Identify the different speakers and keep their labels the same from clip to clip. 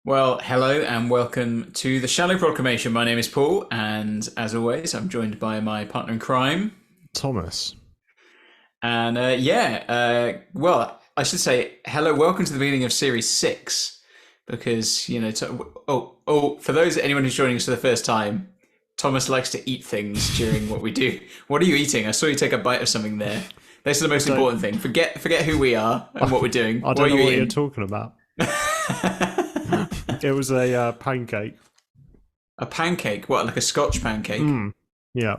Speaker 1: Well, hello and welcome to the Shallow Proclamation. My name is Paul, and as always, I'm joined by my partner in crime,
Speaker 2: Thomas.
Speaker 1: And well, I should say hello, welcome to the beginning of Series 6, because, for anyone who's joining us for the first time, Thomas likes to eat things during what we do. What are you eating? I saw you take a bite of something there. This is the most important thing. Forget who we are and what we're doing.
Speaker 2: I don't know what you're talking about. It was a pancake.
Speaker 1: A pancake? What, like a Scotch pancake?
Speaker 2: Yeah.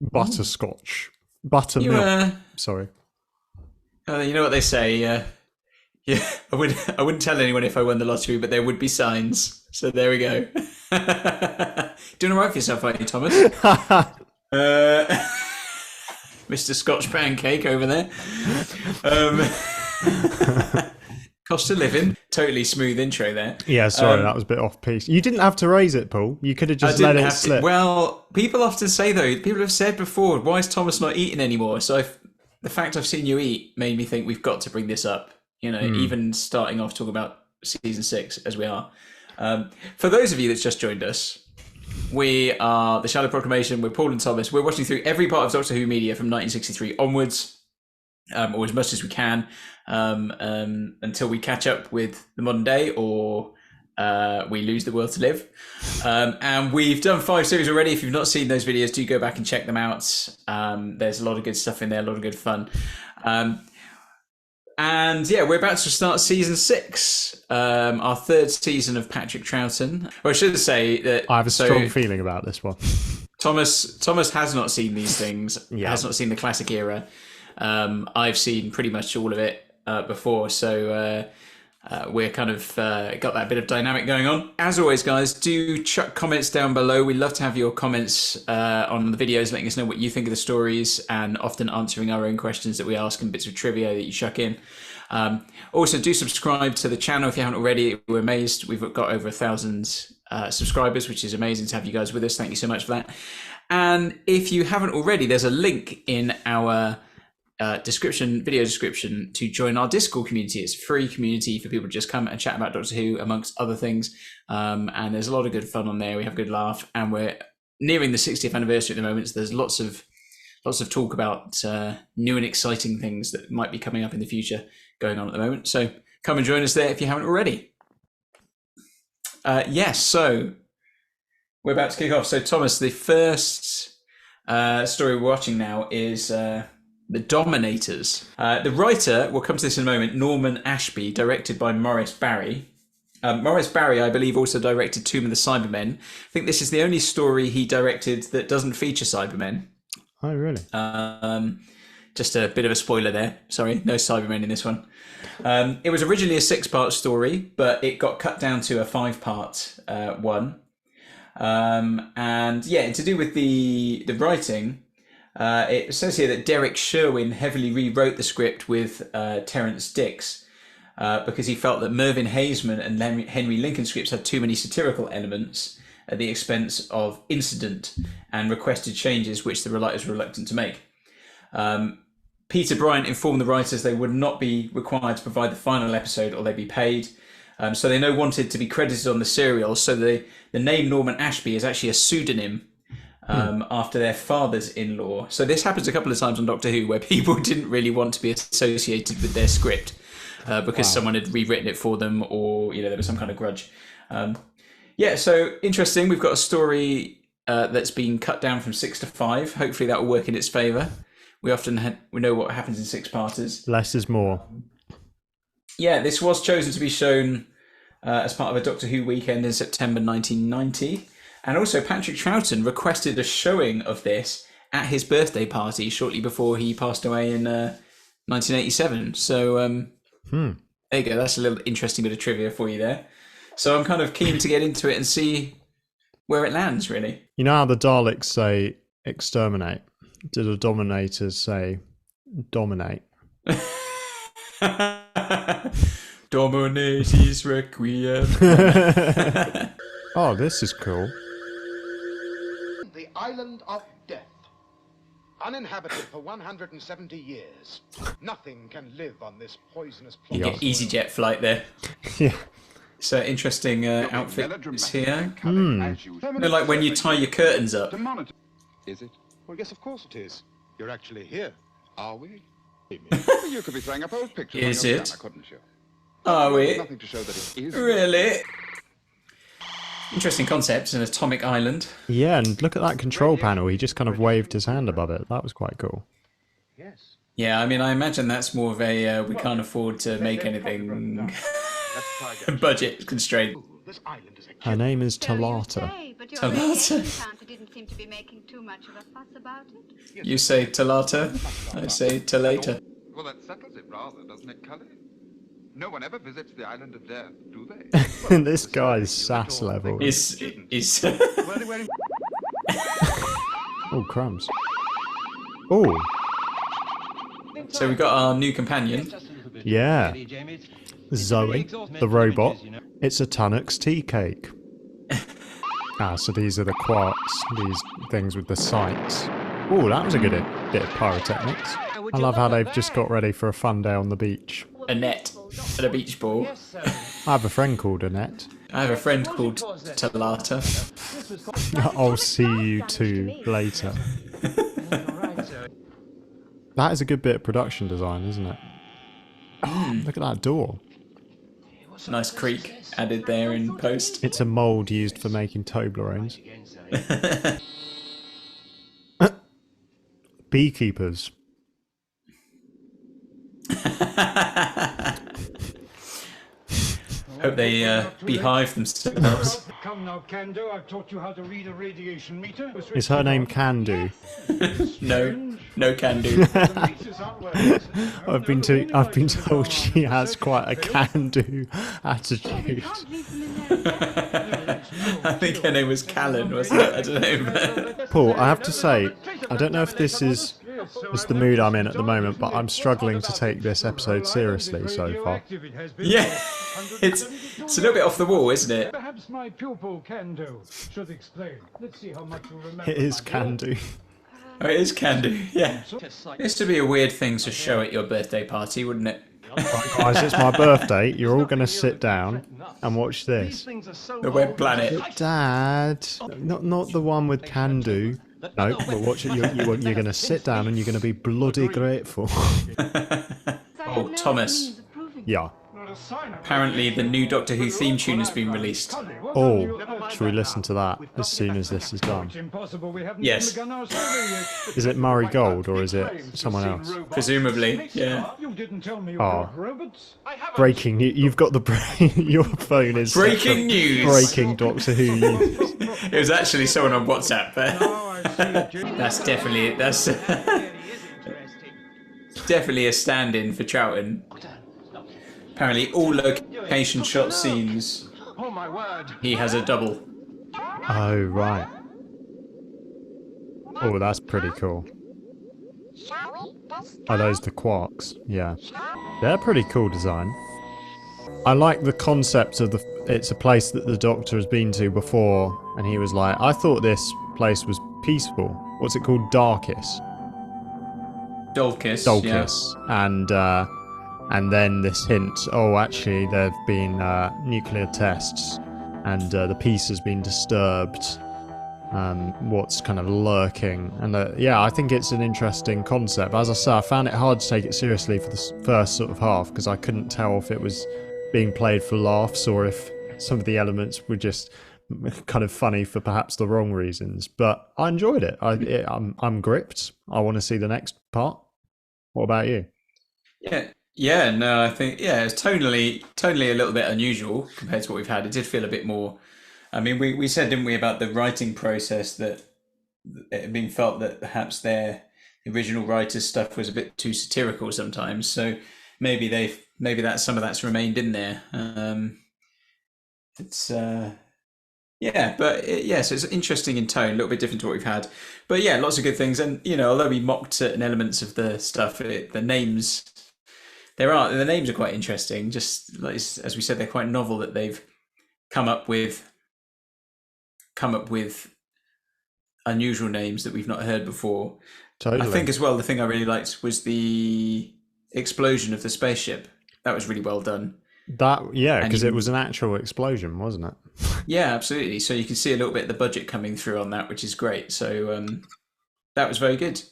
Speaker 2: Butterscotch. Buttermilk. Sorry.
Speaker 1: You know what they say? Yeah, I wouldn't tell anyone if I won the lottery, but there would be signs. So there we go. Doing all right for yourself, aren't you, Thomas? Mr. Scotch pancake over there. Cost of living. Totally smooth intro there.
Speaker 2: Yeah, sorry, that was a bit off-piece. You didn't have to raise it, Paul. You could have just let it slip.
Speaker 1: Well, people often say, though, people have said before, why is Thomas not eating anymore? So the fact I've seen you eat made me think we've got to bring this up. Even starting off talking about Season 6, as we are. For those of you that's just joined us, we are the Shallow Proclamation. We're Paul and Thomas. We're watching through every part of Doctor Who media from 1963 onwards, or as much as we can, until we catch up with the modern day, or we lose the will to live. And we've done 5 series already. If you've not seen those videos, do go back and check them out. There's a lot of good stuff in there, a lot of good fun. And yeah, we're about to start Season 6, our 3rd season of Patrick Troughton. Well, I should say that
Speaker 2: I have a strong feeling about this one.
Speaker 1: Thomas has not seen these things. Has not seen the classic era. I've seen pretty much all of it before, so we're kind of got that bit of dynamic going on. As always, guys, do chuck comments down below. We love to have your comments on the videos, letting us know what you think of the stories, and often answering our own questions that we ask and bits of trivia that you chuck in. Also, do subscribe to the channel if you haven't already. We're amazed. We've got over 1,000 subscribers, which is amazing to have you guys with us. Thank you so much for that. And if you haven't already, there's a link in our video description to join our Discord community. It's a free community for people to just come and chat about Doctor Who, amongst other things. And there's a lot of good fun on there. We have a good laugh, and we're nearing the 60th anniversary at the moment. So there's lots of talk about new and exciting things that might be coming up in the future going on at the moment. So come and join us there if you haven't already. Yes, so we're about to kick off. So Thomas, the first story we're watching now is The Dominators. The writer, we'll come to this in a moment, Norman Ashby, directed by Maurice Barry. Maurice Barry, I believe, also directed Tomb of the Cybermen. I think this is the only story he directed that doesn't feature Cybermen.
Speaker 2: Oh, really?
Speaker 1: Just a bit of a spoiler there. Sorry, no Cybermen in this one. It was originally a 6-part story, but it got cut down to a 5-part one. And yeah, to do with the writing, it says here that Derek Sherwin heavily rewrote the script with Terence Dix because he felt that Mervyn Haseman and Henry Lincoln scripts had too many satirical elements at the expense of incident, and requested changes which the writers were reluctant to make. Peter Bryant informed the writers they would not be required to provide the final episode or they'd be paid. So they now wanted to be credited on the serial. So the name Norman Ashby is actually a pseudonym after their father's-in-law. So this happens a couple of times on Doctor Who where people didn't really want to be associated with their script because someone had rewritten it for them, or there was some kind of grudge. So interesting. We've got a story that's been cut down from 6 to 5. Hopefully that will work in its favour. We often we know what happens in 6-parters.
Speaker 2: Less is more.
Speaker 1: Yeah, this was chosen to be shown as part of a Doctor Who weekend in September 1990. And also Patrick Troughton requested a showing of this at his birthday party shortly before he passed away in 1987. So there you go. That's a little interesting bit of trivia for you there. So I'm kind of keen to get into it and see where it lands, really.
Speaker 2: You know how the Daleks say exterminate? Do the Dominators say dominate?
Speaker 1: Dominatis Requiem.
Speaker 2: Oh, this is cool.
Speaker 3: The island of death. Uninhabited for 170 years. Nothing can live on this poisonous planet.
Speaker 1: You get EasyJet flight there.
Speaker 2: Yeah.
Speaker 1: So interesting outfits here.
Speaker 3: Permanent
Speaker 1: Like when you tie your curtains up.
Speaker 3: Is it? Well, yes, of course it is. You're actually here. Are we?
Speaker 4: You could be throwing up old pictures.
Speaker 1: Is
Speaker 4: on your
Speaker 1: it?
Speaker 4: piano, couldn't you?
Speaker 1: Are we?
Speaker 4: Nothing to show that it is.
Speaker 1: Really? Interesting concept, an atomic island.
Speaker 2: Yeah, and look at that control panel. He just kind of waved his hand above it. That was quite cool.
Speaker 3: Yes.
Speaker 1: Yeah, I mean, I imagine that's more of a we can't afford to make anything budget constrained.
Speaker 3: This island is a
Speaker 2: Her name is
Speaker 5: So you
Speaker 2: Talata.
Speaker 5: say, but your
Speaker 1: Talata.
Speaker 5: vacation counter didn't seem to be making too much of a fuss about it.
Speaker 1: You say Talata, I say Talata.
Speaker 4: Well, that settles it rather, doesn't it, Cully? No one ever visits the island of death, do they?
Speaker 2: This guy's sass level.
Speaker 1: Is
Speaker 2: Oh, crumbs. Oh,
Speaker 1: So we got our new companion.
Speaker 2: yeah. Zoe, the robot. It's a Tunnocks tea cake. So these are the quarks, these things with the sights. Oh, that was a good bit of pyrotechnics. I love how they've just got ready for a fun day on the beach.
Speaker 1: A net and a beach ball.
Speaker 2: I have a friend called Annette.
Speaker 1: I have a friend called Talata.
Speaker 2: I'll see you two later. That is a good bit of production design, isn't it? Look at that door.
Speaker 1: Nice creak added there in post.
Speaker 2: It's a mould used for making Toblerones. Beekeepers.
Speaker 1: Hope they beehive themselves.
Speaker 6: Come now, Kando, I've taught you how to read a radiation meter.
Speaker 2: Is her name Candu?
Speaker 1: No can do.
Speaker 2: I've been told she has quite a can-do attitude.
Speaker 1: I think her name was Callan, wasn't it? I don't know.
Speaker 2: Paul, I have to say, I don't know if this is the mood I'm in at the moment, but I'm struggling to take this episode seriously so far.
Speaker 1: Yeah, it's a little bit off the wall, isn't it?
Speaker 6: Perhaps my pupil Kando should explain. Let's see how much you remember.
Speaker 2: It is can-do.
Speaker 1: Oh, it is can do, yeah. This to be a weird thing to show at your birthday party, wouldn't it?
Speaker 2: Right, guys, it's my birthday. You're all going to sit down and watch this.
Speaker 1: The web planet.
Speaker 2: Dad, not the one with can-do. No, but watch it. You're going to sit down and you're going to be bloody grateful.
Speaker 1: Oh, Thomas.
Speaker 2: Yeah.
Speaker 1: Apparently the new Doctor Who theme tune has been released.
Speaker 2: Oh, should we listen to that as soon as this is done?
Speaker 1: Yes.
Speaker 2: Is it Murray Gold or is it someone else?
Speaker 1: Presumably, yeah.
Speaker 2: Oh, breaking news. You've got your phone is
Speaker 1: Breaking news.
Speaker 2: Breaking Doctor Who news.
Speaker 1: It was actually someone on WhatsApp, but that's definitely definitely a stand-in for Troughton. Apparently, all location shot scenes, he has a double.
Speaker 2: Oh right. Oh, that's pretty cool. Are those the quarks? Yeah, they're pretty cool design. I like the concept of it's a place that the Doctor has been to before, and he was like, I thought this place was peaceful. What's it called? Darkis.
Speaker 1: Dolkis.
Speaker 2: Yeah. And then this hint, oh, actually, there have been nuclear tests, and the peace has been disturbed. What's kind of lurking, and yeah, I think it's an interesting concept. As I say, I found it hard to take it seriously for the first sort of half because I couldn't tell if it was being played for laughs or if some of the elements were just kind of funny for perhaps the wrong reasons. But I enjoyed it. I'm gripped. I want to see the next part. What about you?
Speaker 1: Yeah, no, I think it's tonally a little bit unusual compared to what we've had. It did feel a bit more. I mean, we said, didn't we, about the writing process that it had been felt that perhaps the original writers' stuff was a bit too satirical sometimes. So maybe some of that's remained in there. So it's interesting in tone, a little bit different to what we've had. But yeah, lots of good things. And although we mocked certain elements of the stuff, the names. The names are quite interesting. Just like, as we said, they're quite novel that they've come up with unusual names that we've not heard before.
Speaker 2: Totally.
Speaker 1: I think as well, the thing I really liked was the explosion of the spaceship. That was really well done.
Speaker 2: because it was an actual explosion, wasn't it?
Speaker 1: Yeah, absolutely. So you can see a little bit of the budget coming through on that, which is great. So that was very good.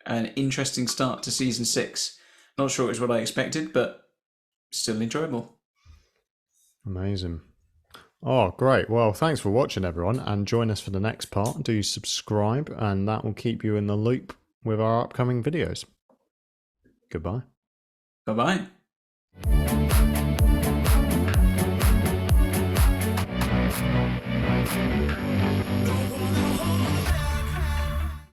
Speaker 1: An interesting start to season 6. Not sure it was what I expected, but still enjoyable.
Speaker 2: Amazing. Oh, great. Well, thanks for watching, everyone, and join us for the next part. Do subscribe, and that will keep you in the loop with our upcoming videos. Goodbye.
Speaker 1: Bye-bye.